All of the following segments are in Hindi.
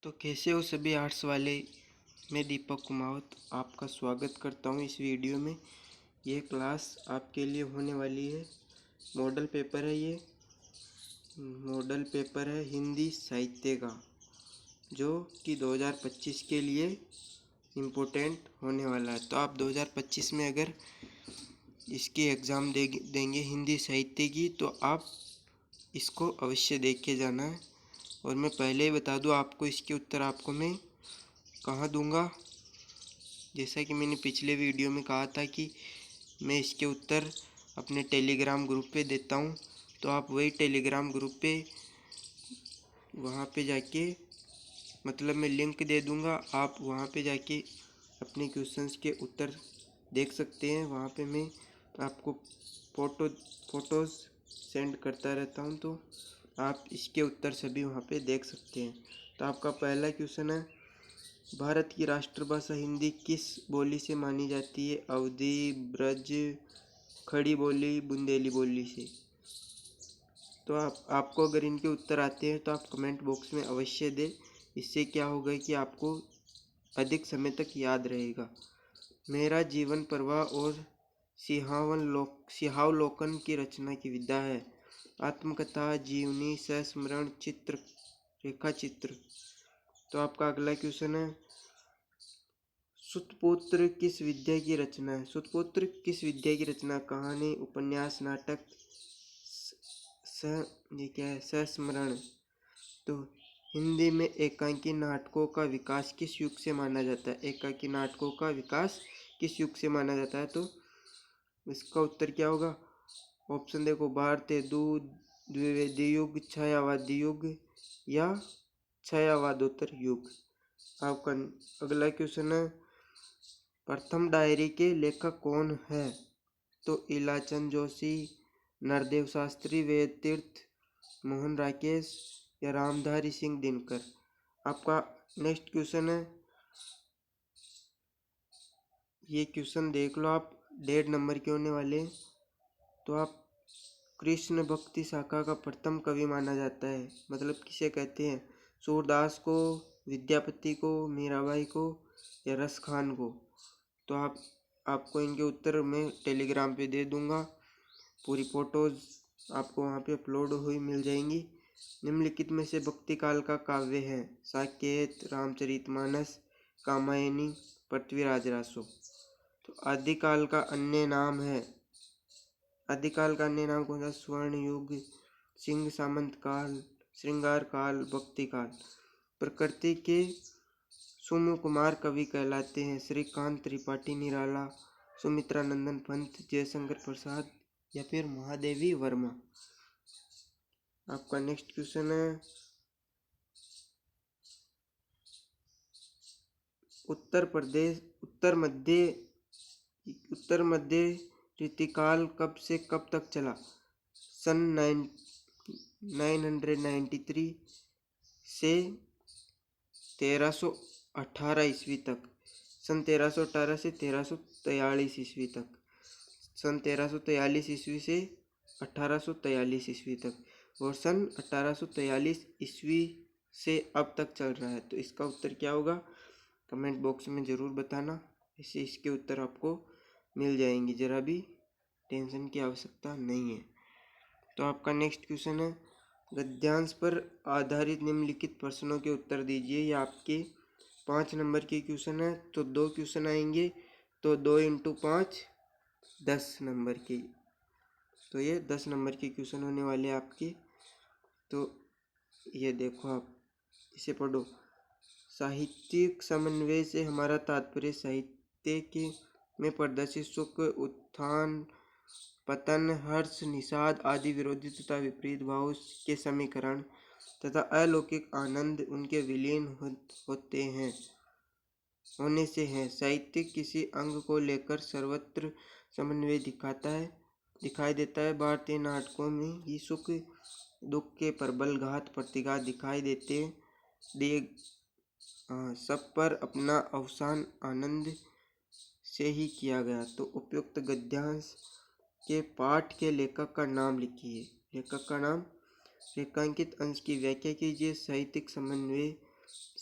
तो कैसे हो सभी आर्ट्स वाले। मैं दीपक कुमावत आपका स्वागत करता हूँ इस वीडियो में। ये क्लास आपके लिए होने वाली है। मॉडल पेपर है, ये मॉडल पेपर है हिंदी साहित्य का, जो कि 2025 के लिए इम्पोर्टेंट होने वाला है। तो आप 2025 में अगर इसकी एग्ज़ाम देंगे हिंदी साहित्य की, तो आप इसको अवश्य देख के जाना है। और मैं पहले ही बता दूं आपको, इसके उत्तर आपको मैं कहाँ दूंगा। जैसा कि मैंने पिछले वीडियो में कहा था कि मैं इसके उत्तर अपने टेलीग्राम ग्रुप पे देता हूँ, तो आप वही टेलीग्राम ग्रुप पे वहाँ पे जाके, मतलब मैं लिंक दे दूँगा, आप वहाँ पे जाके अपने क्वेश्चंस के उत्तर देख सकते हैं। वहाँ पे मैं आपको फ़ोटोज़ सेंड करता रहता हूँ, तो आप इसके उत्तर सभी वहाँ पे देख सकते हैं। तो आपका पहला क्वेश्चन है, भारत की राष्ट्रभाषा हिंदी किस बोली से मानी जाती है? अवधी, ब्रज, खड़ी बोली, बुंदेली बोली से। तो आपको अगर इनके उत्तर आते हैं तो आप कमेंट बॉक्स में अवश्य दें। इससे क्या होगा कि आपको अधिक समय तक याद रहेगा। मेरा जीवन प्रवाह और सिहावलोकन की रचना की विधा है। आत्मकथा, जीवनी, संस्मरण, चित्र, रेखा चित्र। तो आपका अगला क्वेश्चन है, सुतपुत्र किस विद्या की रचना है? सुतपुत्र किस विद्या की रचना? कहानी, उपन्यास, नाटक, ये क्या है? संस्मरण। तो हिंदी में एकांकी नाटकों का विकास किस युग से माना जाता है? एकांकी नाटकों का विकास किस युग से माना जाता है? तो इसका उत्तर क्या होगा? ऑप्शन देखो, भारतीय द्विवेदी युग, छायावादी युग या छायावादोत्तर युग। आपका अगला क्वेश्चन है, प्रथम डायरी के लेखक कौन है? तो इलाचंद जोशी, नरदेव शास्त्री, वेद तीर्थ, मोहन राकेश या रामधारी सिंह दिनकर। आपका नेक्स्ट क्वेश्चन है, ये क्वेश्चन देख लो आप, 1.5 नंबर के होने वाले। तो आप कृष्ण भक्ति शाखा का प्रथम कवि माना जाता है, मतलब किसे कहते हैं? सूरदास को, विद्यापति को, मीराबाई को या रस खान को। तो आपको इनके उत्तर मैं टेलीग्राम पे दे दूंगा। पूरी फोटोज आपको वहाँ पे अपलोड हुई मिल जाएंगी। निम्नलिखित में से भक्ति काल का काव्य है? साकेत, रामचरितमानस, कामायनी, पृथ्वीराज रासो। तो आदिकाल का अन्य नाम है, आदिकाल का अन्य नाम कौन सा? स्वर्ण युग, सिंह सामंत काल, श्रृंगार काल, भक्ति काल। प्रकृति के सुमु कुमार कवि कहलाते हैं? श्रीकांत त्रिपाठी निराला, सुमित्रा नंदन पंत, जयशंकर प्रसाद या फिर महादेवी वर्मा। आपका नेक्स्ट क्वेश्चन है, उत्तर मध्य रीतिकाल कब से कब तक चला? सन 993 से 1318 ईस्वी तक। सन 1318 से 1343 ईस्वी तक। सन 1343 ईस्वी से 1843 ईस्वी तक। और सन 1843 ईस्वी से अब तक चल रहा है। तो इसका उत्तर क्या होगा? कमेंट बॉक्स में ज़रूर बताना। इससे इसके उत्तर आपको मिल जाएंगे, ज़रा भी टेंशन की आवश्यकता नहीं है। तो आपका नेक्स्ट क्वेश्चन है, गद्यांश पर आधारित निम्नलिखित प्रश्नों के उत्तर दीजिए। ये आपके 5 नंबर के क्वेश्चन है। तो 2 क्वेश्चन आएंगे, तो 2 × 5 10 नंबर के। तो ये 10 नंबर के क्वेश्चन होने वाले आपके। तो ये देखो, आप इसे पढ़ो। साहित्यिक समन्वय से हमारा तात्पर्य साहित्य के में प्रदर्शित सुख, उत्थान, पतन, हर्ष, निषाद आदि विरोधी तथा विपरीत भाव के समीकरण तथा अलौकिक आनंद उनके विलीन होने से है। साहित्य किसी अंग को लेकर सर्वत्र समन्वय दिखाई देता है। भारतीय नाटकों में ही सुख दुख के प्रबल घात प्रतिघात दिखाई दिए सब पर अपना अवसान आनंद से ही किया गया। तो उपयुक्त गद्यांश के पाठ के लेखक का नाम लिखिए। लेखक का नाम। रेखांकित अंश की व्याख्या कीजिए। साहित्यिक समन्वय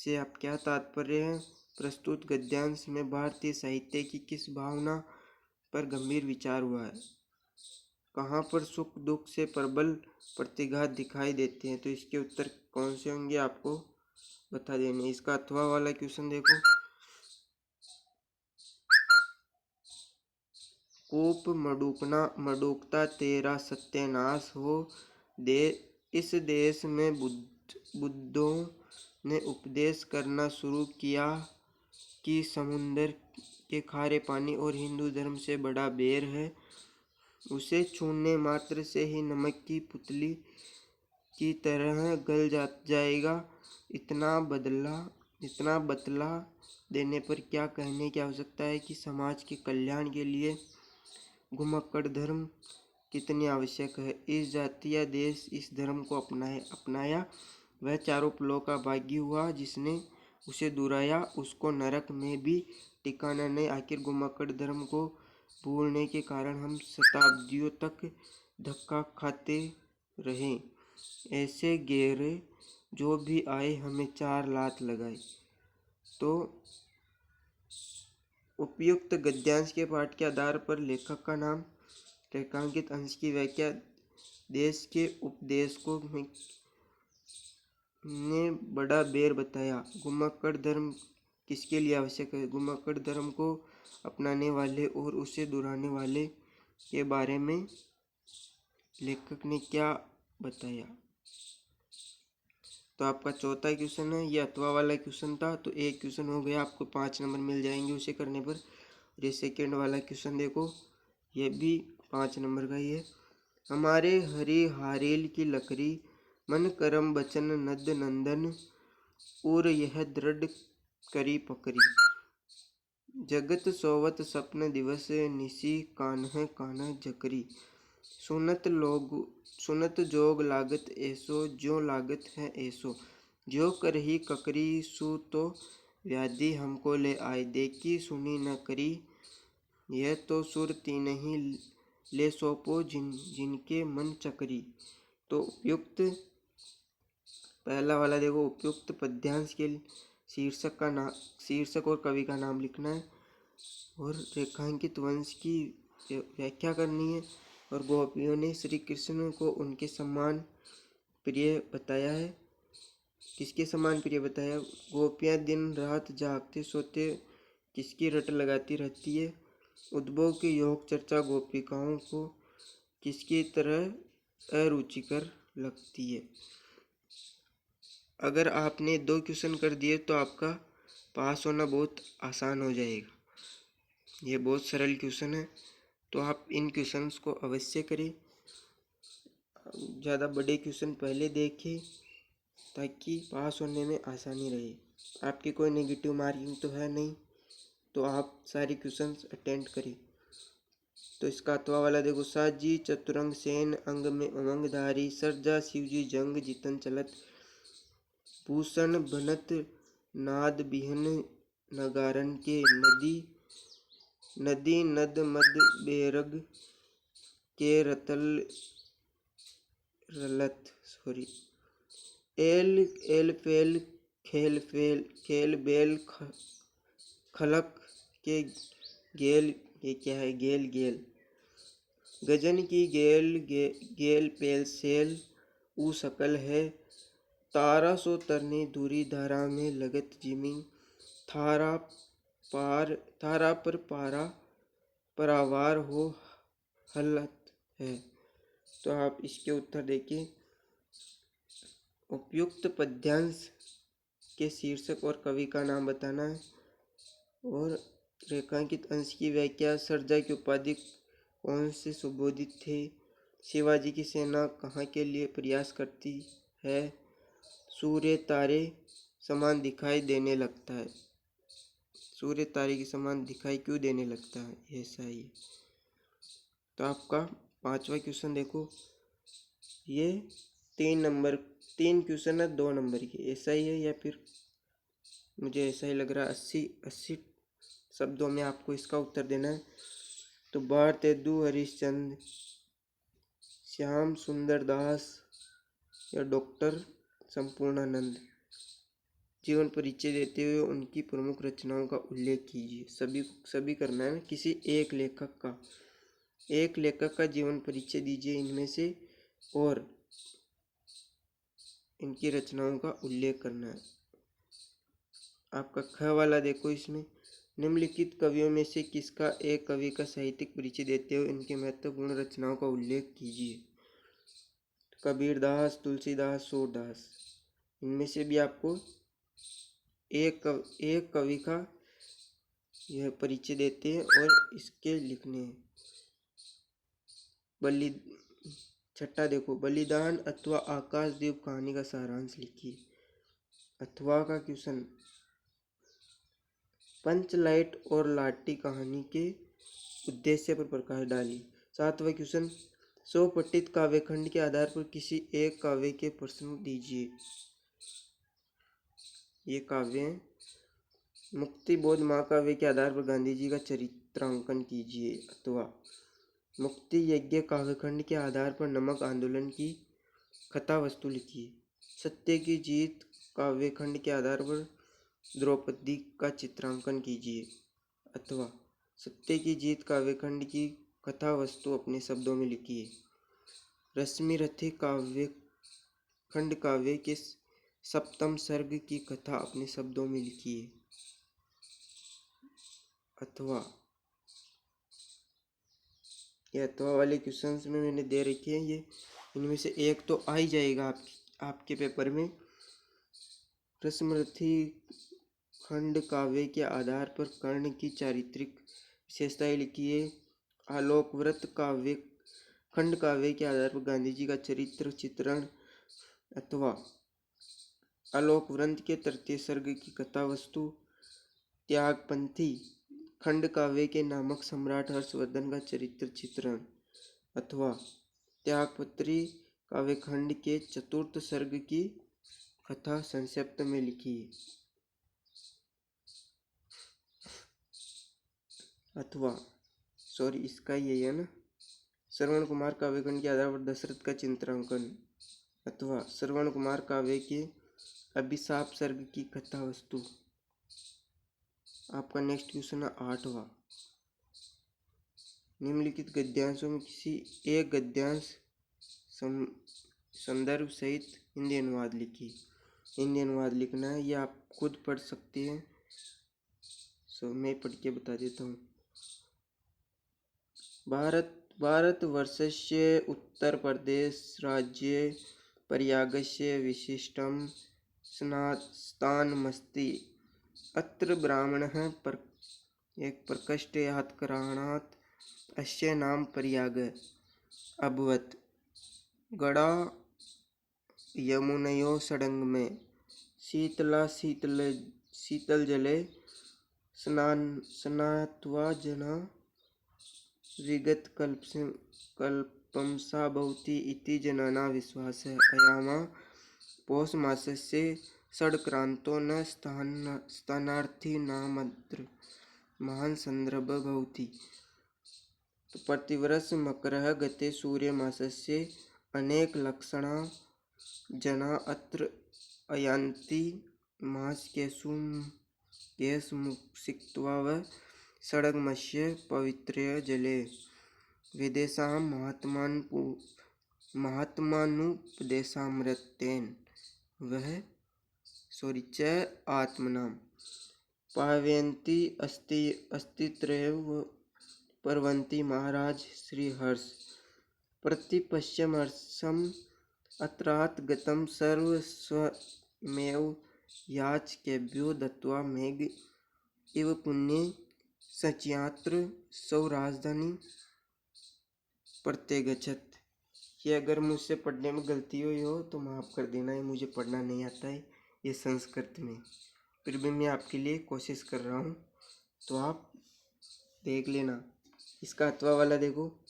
से आप क्या तात्पर्य है? प्रस्तुत गद्यांश में भारतीय साहित्य की किस भावना पर गंभीर विचार हुआ है? कहाँ पर सुख दुख से प्रबल प्रतिघात दिखाई देते हैं? तो इसके उत्तर कौन से होंगे आपको बता देने। इसका अथवा वाला क्वेश्चन देखो। कूप मडूकता तेरा सत्यानाश हो दे। इस देश में बुद्धों ने उपदेश करना शुरू किया कि समुंदर के खारे पानी और हिंदू धर्म से बड़ा बैर है। उसे छूने मात्र से ही नमक की पुतली की तरह गल जाएगा। इतना बतला देने पर क्या कहने की आवश्यकता है कि समाज के कल्याण के लिए घुमक्कड़ धर्म कितनी आवश्यक है। इस जाति या देश इस धर्म को अपनाया वह चारों पुलों का भागी हुआ। जिसने उसे दुराया उसको नरक में भी ठिकाना नहीं। आखिर घुमक्कड़ धर्म को भूलने के कारण हम शताब्दियों तक धक्का खाते रहे। ऐसे गेरे जो भी आए हमें चार लात लगाए। तो उपयुक्त गद्यांश के पाठ के आधार पर लेखक का नाम, रेखांकित अंश की व्याख्या, देश के उपदेशकों ने बड़ा बैर बताया। घुमक्कड़ धर्म किसके लिए आवश्यक है? घुमक्कड़ धर्म को अपनाने वाले और उसे दुहराने वाले के बारे में लेखक ने क्या बताया? तो आपका चौथा क्वेश्चन है, ये अथवा वाला क्वेश्चन था। तो एक क्वेश्चन हो गया, आपको 5 नंबर मिल जाएंगे उसे करने पर। ये सेकेंड वाला क्वेश्चन देखो, ये भी 5 नंबर का ही है। हमारे हरी हारेल की लकड़ी मन करम बचन नद नंदन और यह दृढ़ करी पकड़ी। जगत सोवत सपन दिवस निशी कान्ह कान्ह जकरी। सुनत जोग लागत ऐसो ज्यो लागत है ऐसो। ज्यो करही ककरी सु तो व्याधि हमको ले आए। देखी सुनी न करी यह तो सुर तीनही ले सौंपो जिनके मन चकरी। तो उपयुक्त पहला वाला देखो, उपयुक्त पद्यांश के शीर्षक और कवि का नाम लिखना है और रेखांकित वंश की व्याख्या करनी है। और गोपियों ने श्री कृष्ण को उनके समान प्रिय बताया है। किसके समान प्रिय बताया? गोपियाँ दिन रात जागते सोते किसकी रट लगाती रहती है? उद्भव की योग चर्चा गोपिकाओं को किसकी तरह अरुचिकर लगती है? अगर आपने 2 क्वेश्चन कर दिए तो आपका पास होना बहुत आसान हो जाएगा। ये बहुत सरल क्वेश्चन है, तो आप इन क्वेश्चंस को अवश्य करें। ज़्यादा बड़े क्वेश्चन पहले देखें ताकि पास होने में आसानी रहे। आपकी कोई नेगेटिव मार्किंग तो है नहीं, तो आप सारी क्वेश्चंस अटेंड करें। तो इसका अथवा वाला देखो, साजी चतुरंग सेन अंग में उमंगधारी। सरजा शिवजी जंग जीतन चलत भूषण बनत नाद बिहन नगारन के। नदी नद मद बेरग के रलत एल फेल खेल बेल खलक के गेल। ये क्या है? गेल गजन की गेल पेल सेल ऊ सकल है। तारा सो तरने दूरी धारा में लगत जिमी। थारा पर पारा परावार हो हलत है। तो आप इसके उत्तर देखिए। उपयुक्त पद्यांश के शीर्षक और कवि का नाम बताना है और रेखांकित अंश की व्याख्या। सरजा की उपाधि कौन से सुबोधित थे? शिवाजी की सेना कहाँ के लिए प्रयास करती है? सूर्य तारे समान दिखाई देने लगता है। सूर्य तारे के समान दिखाई क्यों देने लगता है? ऐसा ही। तो आपका 5वां क्वेश्चन देखो, ये 3 क्वेश्चन है 2 नंबर की। ऐसा ही है या फिर मुझे ऐसा ही लग रहा है। 80 शब्दों में आपको इसका उत्तर देना है। तो बार तेदू हरिश्चंद्र, श्याम सुंदर दास या डॉक्टर संपूर्णानंद। जीवन परिचय देते हुए उनकी प्रमुख रचनाओं का उल्लेख कीजिए। सभी करना है ना, किसी एक लेखक का जीवन परिचय दीजिए इनमें से, और इनकी रचनाओं का उल्लेख करना है। आपका ख वाला देखो, इसमें निम्नलिखित कवियों में से किसका एक कवि का साहित्यिक परिचय देते हुए इनके महत्वपूर्ण रचनाओं का उल्लेख कीजिए। कबीरदास, तुलसीदास, सूरदास। इनमें से भी आपको एक कवि का यह परिचय देते हैं और इसके लिखने हैं। छठा देखो, बलिदान अथवा आकाशदीप कहानी का सारांश लिखिए। अथवा का क्वेश्चन, पंचलाइट और लाठी कहानी के उद्देश्य पर प्रकाश डालिए। सातवां क्वेश्चन, स्वपठित काव्यखंड के आधार पर किसी एक काव्य के प्रश्न दीजिए। ये काव्य हैं। मुक्तिबोध महाकाव्य के आधार पर गांधी जी का चरित्रांकन कीजिए। अथवा मुक्ति यज्ञ काव्यखंड के आधार पर नमक आंदोलन की कथा वस्तु लिखिए। सत्य की जीत काव्यखंड के आधार पर द्रौपदी का चित्रांकन कीजिए। अथवा सत्य की जीत काव्यखंड की कथा वस्तु अपने शब्दों में लिखिए। रश्मिरथी काव्यखंड काव्य के सप्तम सर्ग की कथा अपने शब्दों में लिखिए। अथवा ये अथवा वाले क्वेश्चंस में मैंने दे रखे हैं, ये इनमें से एक तो आ ही जाएगा आपके पेपर में। रश्मिरथी खंड काव्य के आधार पर कर्ण की चारित्रिक विशेषताएं लिखिए। आलोकव्रत काव्य खंड काव्य के आधार पर गांधी जी का चरित्र चित्रण। अथवा आलोकव्रत के तृतीय सर्ग की कथा वस्तु। त्यागपंथी खंड काव्य के नामक सम्राट हर्षवर्धन का चरित्र चित्रण। अथवा त्यागपत्री काव्यखंड के चतुर्थ सर्ग की कथा संक्षिप्त में लिखिए। अथवा इसका यही है ना, श्रवण कुमार काव्यखंड के आधार पर दशरथ का चित्रांकन। अथवा श्रवण कुमार काव्य के अभिशाप सर्ग की कथा वस्तु। आपका नेक्स्ट क्वेश्चन है 8वां। निम्नलिखित गद्यांशों में किसी एक गद्यांश संदर्भ सहित हिंदी अनुवाद लिखिए। हिंदी अनुवाद लिखना है, ये आप खुद पढ़ सकते हैं। मैं पढ़ के बता देता हूँ। भारतवर्षस्य उत्तर प्रदेश राज्ये प्रयागस्य विशिष्टं स्थानमस्ति। अत्र ब्राह्मणः एक प्रकोष्ठयात्कारणात् अस्य नाम प्रयागः अभवत्। गडा यमुनयोः संगमे शीतलजले स्नात्वा जनः विगतकल्पंसा भवति इति जनानां विश्वासः। अयं पौषमासस्य षड्क्रान्तो न स्थानार्थीनामत्र महान् सन्दर्भः भवति। प्रतिवर्ष मकरः गते सूर्यमासस्य अनेकलक्षणा जना अत्र आयान्ति। मास्केषुमुक्षित्वा षड्गमस्य पवित्रे जले वेदेषां महात्मानुपदेशामृतेन वह च आत्मनां पावयन्ति अस्तित्वैव पर्वन्ति। महाराज श्रीहर्ष प्रतिपश्यमर्षम् अत्रात् गतं सर्वस्वमेव याचकेभ्यो दत्त्वा मेघ इव पुण्ये सच्यात्र सौराजधानी प्रत्यगच्छत्। ये अगर मुझसे पढ़ने में गलती हुई हो तो माफ़ कर देना है, मुझे पढ़ना नहीं आता है ये संस्कृत में, फिर भी मैं आपके लिए कोशिश कर रहा हूँ, तो आप देख लेना। इसका अथवा वाला देखो,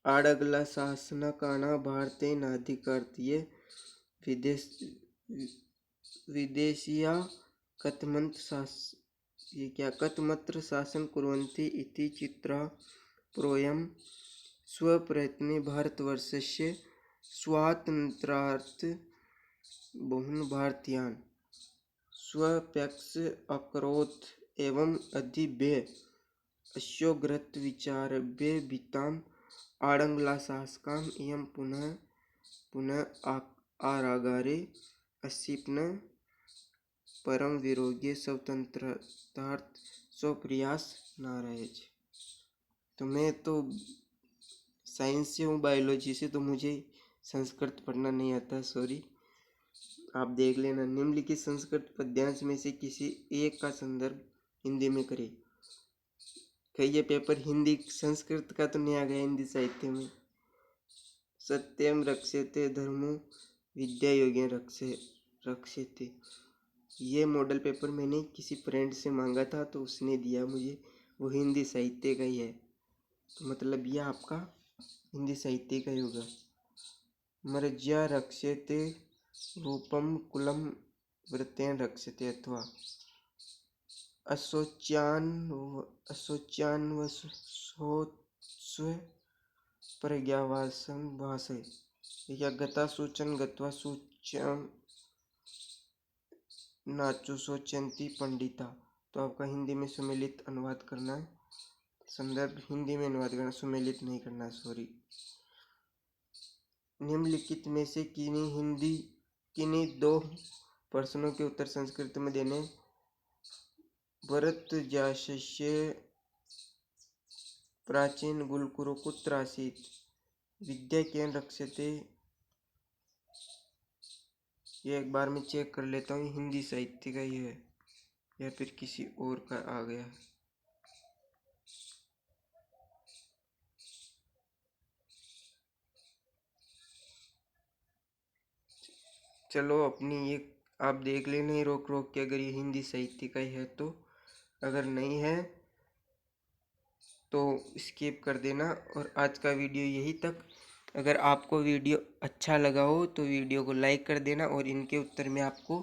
आडगला शासन काना भारते नाधिकारतीय विदेशिया कथमत्र शासन कुर्वन्ति इति चित्रा प्रोयं स्वप्रयत्ने भारतवर्षस्य स्वातन्त्र्यार्थ बहून् भारतीयान् स्वप्यक्ष अकरोत् एवं अधिव्य अश्योग्रत विचारभ्य भीताम आडंगलाशास्काम इयं पुनः पुनः आरागारे असिपन परम विरोग्य स्वतंत्रतार्थ स्वप्रयास नारायज। तो मैं तो साइंस से हूँ, बायोलॉजी से, तो मुझे संस्कृत पढ़ना नहीं आता, सॉरी, आप देख लेना। निम्नलिखित संस्कृत पद्यांश में से किसी एक का संदर्भ हिंदी में करें। कहीं ये पेपर हिंदी संस्कृत का तो नहीं आ गया हिंदी साहित्य में। सत्यम रक्षते धर्मो विद्या योग्य रक्षते, ये मॉडल पेपर मैंने किसी फ्रेंड से मांगा था तो उसने दिया मुझे, वो हिंदी साहित्य का ही है, तो मतलब यह आपका हिंदी साहित्य का ही होगा। मर्ज्या रक्षते रूपम कुलम वृत्तेन रक्षते, अथवा अशोच्यान्वस्व प्रज्ञावासं भाषे या गता सूचन गत्वा सूच्यम नाचु सोचंती पंडिता। तो आपका हिंदी में सुमेलित अनुवाद करना है, संदर्भ हिंदी में अनुवाद करना, सुमेलित नहीं करना, सॉरी। निम्नलिखित में से किन्हीं दो प्रश्नों के उत्तर संस्कृत में देने। भरत जास्य प्राचीन गुरुकुल कुत्र आसीत्, विद्या केन रक्षते। ये एक बार मैं चेक कर लेता हूँ हिंदी साहित्य का ही है या फिर किसी और का आ गया है। चलो अपनी ये आप देख लेना रोक रोक के, अगर ये हिंदी साहित्य का ही है तो, अगर नहीं है तो स्किप कर देना। और आज का वीडियो यही तक। अगर आपको वीडियो अच्छा लगा हो तो वीडियो को लाइक कर देना, और इनके उत्तर मैं आपको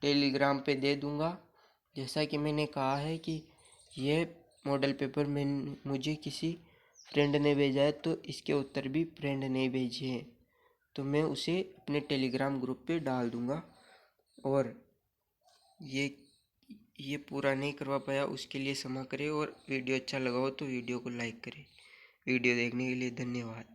टेलीग्राम पे दे दूंगा। जैसा कि मैंने कहा है कि यह मॉडल पेपर मुझे किसी फ्रेंड ने भेजा है, तो इसके उत्तर भी फ्रेंड ने भेजे हैं, तो मैं उसे अपने टेलीग्राम ग्रुप पे डाल दूंगा। और ये पूरा नहीं करवा पाया उसके लिए क्षमा करें, और वीडियो अच्छा लगा हो तो वीडियो को लाइक करें। वीडियो देखने के लिए धन्यवाद।